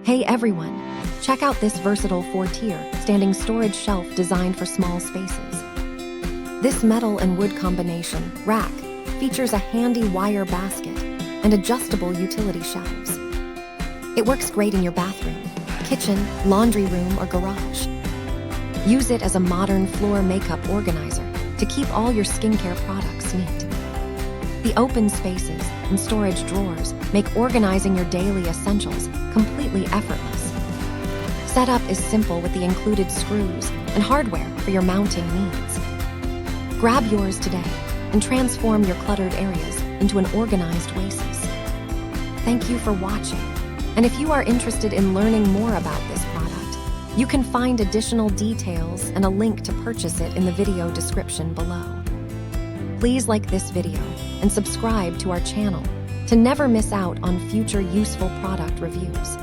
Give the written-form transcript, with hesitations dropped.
Hey everyone, check out this versatile 4-tier standing storage shelf designed for small spaces. This metal and wood combination rack features a handy wire basket and adjustable utility shelves. It works great in your bathroom, kitchen, laundry room, or garage. Use it as a modern floor makeup organizer to keep all your skincare products neat. The open spaces and storage drawers make organizing your daily essentials completely effortless. Setup is simple with the included screws and hardware for your mounting needs. Grab yours today and transform your cluttered areas into an organized oasis. Thank you for watching. And if you are interested in learning more about this product, you can find additional details and a link to purchase it in the video description below. Please like this video and subscribe to our channel to never miss out on future useful product reviews.